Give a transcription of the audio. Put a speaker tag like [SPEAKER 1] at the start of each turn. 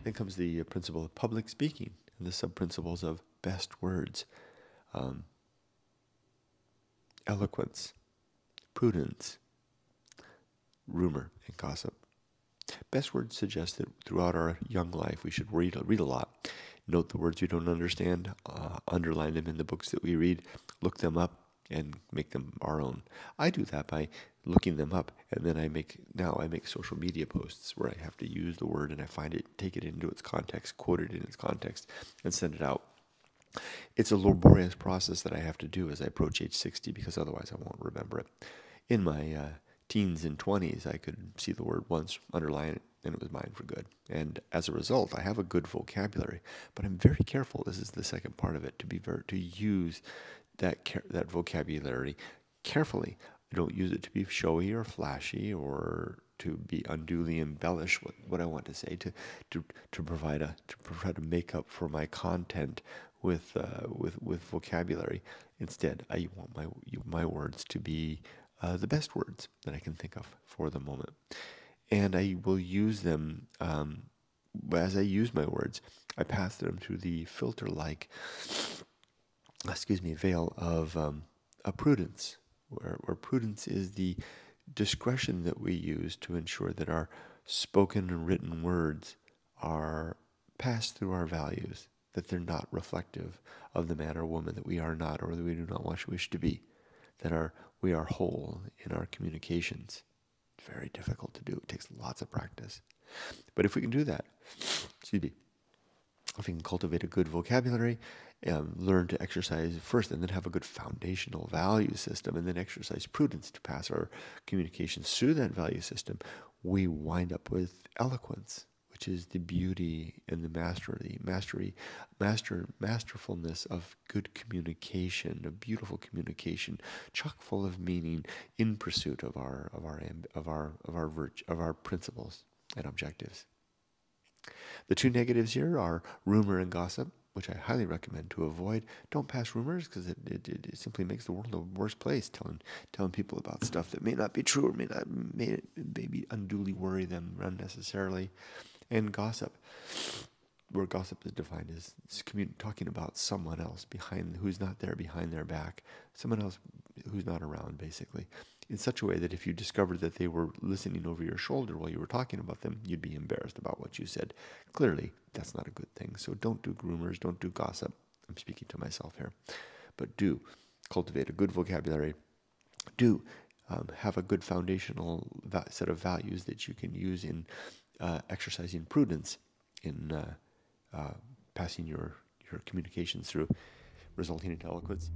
[SPEAKER 1] Then comes the principle of public speaking and the sub-principles of best words, eloquence, prudence, rumor, and gossip. Best words suggest that throughout our young life we should read a lot. Note the words we don't understand, underline them in the books that we read, look them up, and make them our own. I do that by looking them up, and then I make social media posts where I have to use the word and I find it, take it into its context, quote it in its context, and send it out. It's a laborious process that I have to do as I approach age 60 because otherwise I won't remember it. In my teens and 20s, I could see the word once, underline it, and it was mine for good. And as a result, I have a good vocabulary, but I'm very careful. This is the second part of it, to use that vocabulary carefully. I don't use it to be showy or flashy or to be unduly embellish what I want to say, to provide to make up for my content with vocabulary. Instead, I want my words to be the best words that I can think of for the moment, and I will use them. As I use my words, I pass them through the filter-like, veil of a prudence, where prudence is the discretion that we use to ensure that our spoken and written words are passed through our values, that they're not reflective of the man or woman that we are not, or that we do not wish to be, that we are whole in our communications. It's very difficult to do. It takes lots of practice. But if we can do that, if we can cultivate a good vocabulary, learn to exercise first, and then have a good foundational value system, and then exercise prudence to pass our communications through that value system, we wind up with eloquence, which is the beauty and the masterfulness of good communication, of beautiful communication, chock full of meaning, in pursuit of our principles and objectives. The two negatives here are rumor and gossip, which I highly recommend to avoid. Don't pass rumors, because it simply makes the world a worse place, telling people about stuff that may not be true or maybe unduly worry them unnecessarily. And gossip, where gossip is defined as talking about someone else who's not there, behind their back, someone else who's not around, basically, in such a way that if you discovered that they were listening over your shoulder while you were talking about them, you'd be embarrassed about what you said. Clearly, that's not a good thing. So don't do rumors, don't do gossip. I'm speaking to myself here. But do cultivate a good vocabulary. Do have a good foundational set of values that you can use in exercising prudence in passing your communications through, resulting in eloquence.